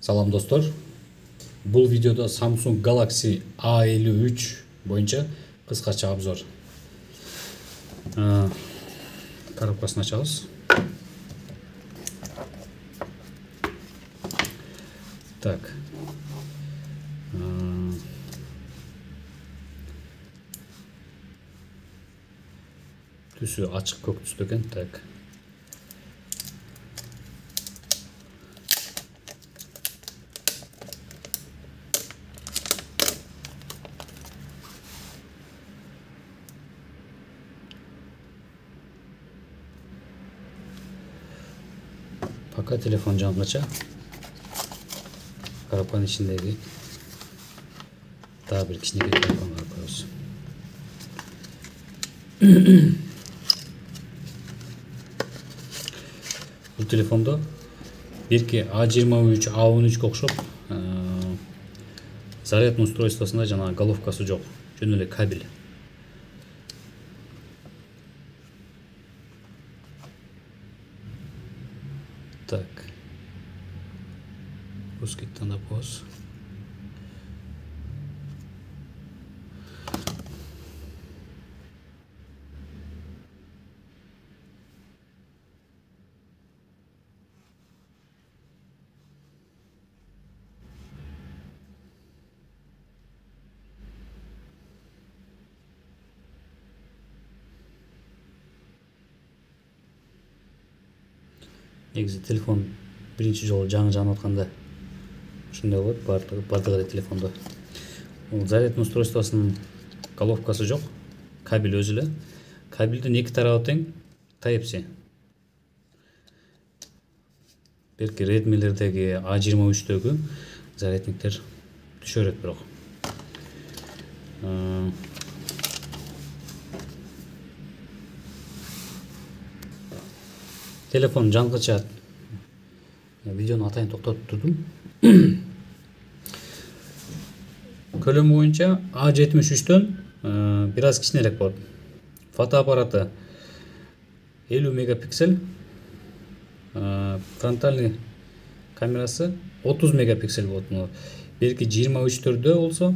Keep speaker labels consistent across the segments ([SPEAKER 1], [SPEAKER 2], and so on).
[SPEAKER 1] Салам достор. Бул видеода Samsung Galaxy A53 боюнча кыскача обзор. Коробкасын ачабыз. Так. Түсү ачык көк түстө экен. Так. Пока телефон жаңгача. Коробканын ичиндеги дагы бир кичинекей коробканы карап коебуз. Бул телефондо бирки A23, A13 окшоп зарядный устройствосунда жана головкасы жок, жөн эле кабель. Так. Русский тандапоз. Негизи телефон биринчи жолу жаңы жанып атканда ушундай болот, бардык эле телефондо. Бул зарядный устройствосунун головкасы жок, кабель өзү эле. Кабелдин эки тарабы тең, Type-C. Берки Redmi'лердеги A23'төгү зарядниктер түшөрөт бирок. Телефон жаңгыча видеону атайын токтотуп турдум. Көлөмү боюнча A73'төн бир аз кичинерээк болот. Фотоаппараты 50 мегапиксель, фронтальный камерасы 30 мегапиксель болот. Берки 23'төрдө болсо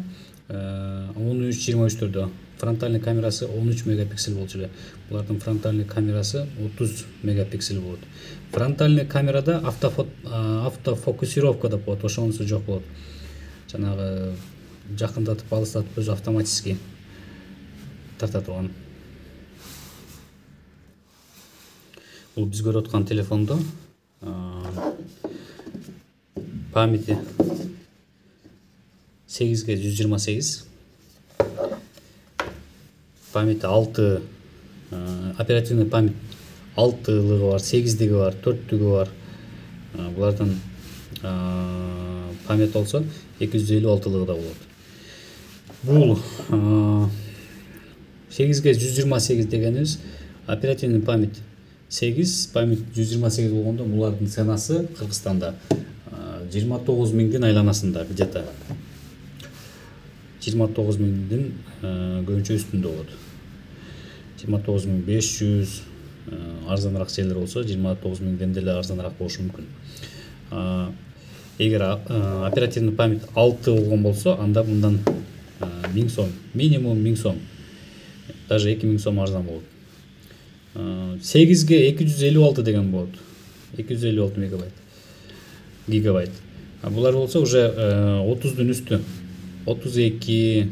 [SPEAKER 1] 13-23'төрдө фронтальный камерасы 13 мегапиксель болчу эле. Булардын фронтальный камерасы 30 мегапиксель болот. Фронтальный камерада автофокусировка деп болот, ошонусу жок болот. Жанагы жакындатып, алыстатып өзү автоматически тарта турган. Бул биз көрүп аткан телефондо памяти 8ге 128, памяти 6, оперативный память 6-лыгы бар, 8-диги бар, 4-түгү бар. Булардын память болсо 256-лыгы да болот. Бул 8ге 128 дегенибиз оперативный память 8, память 128 болгондо булардын ценасы Кыргызстанда 29 миңдин айланасында, где-то 29 миңдин көбүнчө үстүндө болот. 29.500 арзаныраак жерлер болсо 29 миңден деле арзаныраак болушу мүмкүн. Эгер оперативный память 6 болгон болсо, анда мындан 1000 сом, минимум 1000 сом, даже 2000 сом арзан болот. 8ге 256 деген болот. 256 гигабайт. Булар болсо уже 30дун үстү. 32,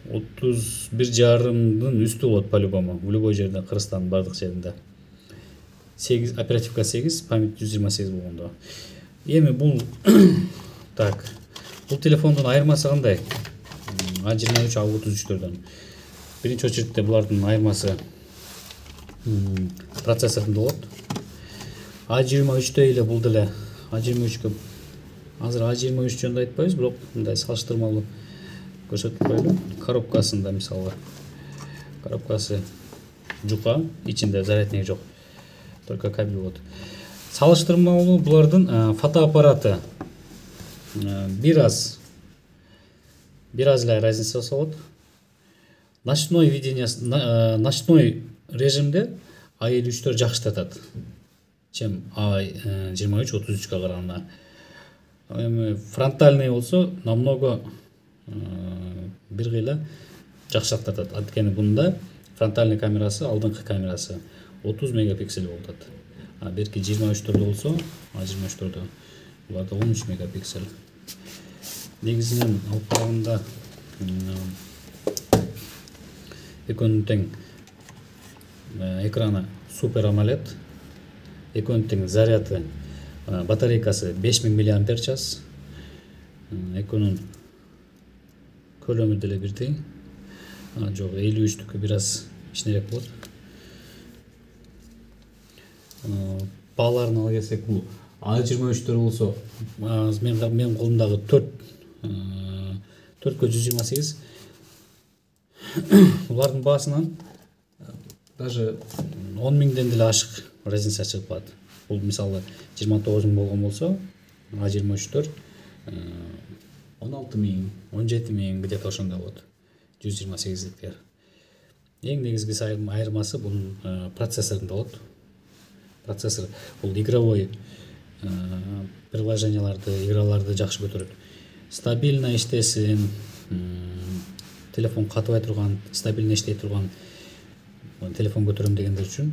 [SPEAKER 1] 31,5-дын үстү болот по-любому. В любой жерде, Кыргызстандын бардык жеринде. 8, оперативка 8, память 128 болгондо. Эми бул так. Бул телефондун айырмасы кандай? A23, A33'төрдөн. Биринчи очередте булардын айырмасы процессорунда болот. A23'тө эле бул деле A23'кө азыр A23 жөнүндө айтпайбыз, бирок мындай салыштырмалуу көрсөтүп коелу. Коробкасында мисалы коробкасы жука, ичинде зарядник жок. Только кабель болот. Салыштырмалуу булардын фотоаппараты бир аз эле разницасы болот. Ночной видение, ночной режимде A53'төр жакшы тартат, чем A23, 33'ка караганда. Эми фронтальный болсо намного бир кыйла жакшыраак тартат. Анткени бунда фронтальный камерасы, алдыңкы камерасы 30 мегапиксель болуп атат. А берки 23-төрдө болсо, А23-төрдө буларда 13 мегапиксель. Негизинен алып караганда экөөнүн тең экраны супер AMOLED, экөөнүн тең заряды, батарейкасы 5000 мАч, экөөнүн көлөмү деле бирдей. Жок, 53-түкү бир аз кичинерээк болот. Бааларын ала келсек, бул A23-төр болсо, мен колумдагы 4К128. Булардын баасынан даже 10 миңден деле ашык разница чыгып калат. Бул мисалы 29 миң болгон болсо, A23-төр 16 миң, 17 миң где-то ошондой болот. 128-ликтер. Эң негизги айырмасы бунун процессорунда болот. Процессор бул игровой приложенияларды, играларды жакшы көтөрөт. Стабильно иштесин, телефон катыбай турган, стабильно иштей турган телефон көтөрөм дегендер үчүн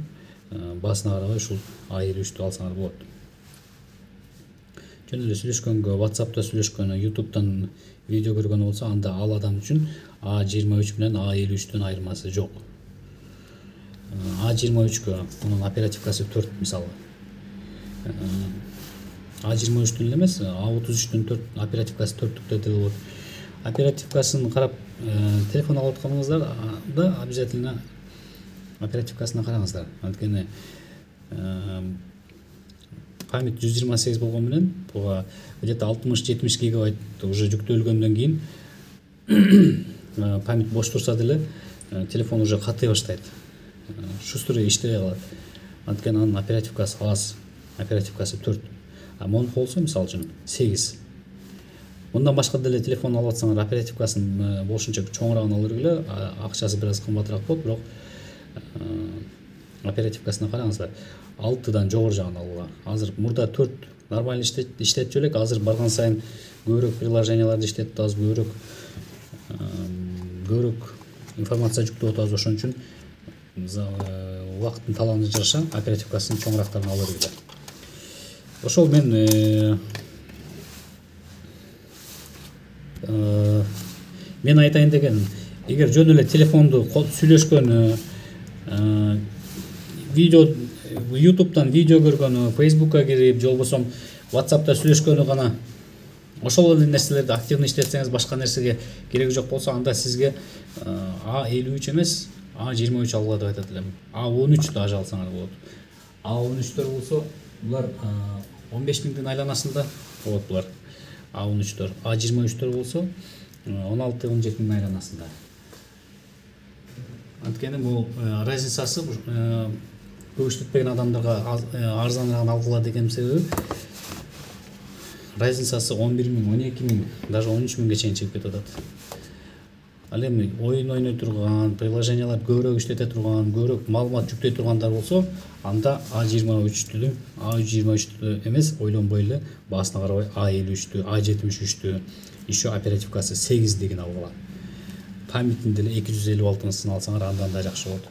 [SPEAKER 1] баасына карабай ушул A53-тү алсаңар болот. Жөн эле сүйлөшкөнгө, WhatsApp'та сүйлөшкөнү, YouTube'дан видео көргөнү болсо, анда ал адам үчүн A23 менен A53-түн айырмасы жок. A23-кө мунун оперативкасы 4 мисалы. A23-түн эле эмес, A33-түн 4 оперативкасы 4-түктө деле болот. Оперативкасын карап, телефон алып атканыңыздар да обязательно оперативкасына караңыздар. Анткени память 128 болгон менен буга где-то 60-70 гигабайт уже жүктөлгөндөн кийин память бош турса деле телефон уже катый баштайт. Шустрый иштебей калат. Анткени анын оперативкасы аз, оперативкасы 4. А монуку болсо, мисалы үчүн 8. Мындан башка деле телефон алып атсаңар, оперативкасын болушунча чоңураагын алып эле, акчасы бир аз кымбатыраак болот, бирок оперативкасына караңыздар. 6дан жогору жагын алууга. Азыр мурда 4 нормально иштетчү элек, азыр барган сайын көбүрөөк приложенияларды иштетип атабыз, көбүрөөк информация жүктөп атабыз. Ошон үчүн убакыттын талабына жараша оперативкасын чоңураактарын алып эле. Ошол мен айтайын дегеним, эгер жөн эле телефонду сүйлөшкөнү, видео YouTube'дан видео көргөнү, Facebook'ка кирип, же болбосо WhatsApp'та сүйлөшкөнү гана ошол эле нерселерди активный иштетсеңиз, башка нерсеге кереги жок болсо, анда сизге A53 эмес, A23 алууга деп айтат элем. A13 даже алсаңар болот. A13-төр болсо, булар 15 миңдин айланасында болот булар. A13-төр, A23-төр болсо 16-17 миң айланасында. Анткени бул разницасы көп иштетпеген адамдарга арзаныраак алгыла деген себеби, разницасы 11 миң, 12 миң, даже 13 миңге чейин чыгып кетип атат. Ал эми оюн ойной турган, приложениялар көбүрөөк иштете турган, көбүрөөк маалымат жүктөй тургандар болсо, анда A23-тү эмес, ойлонбой эле баасына карабай A53-тү, A73-тү, еще оперативкасы 8 деген алгыла. Памятин деле 256-сын алсаңар, андан да жакшы болот.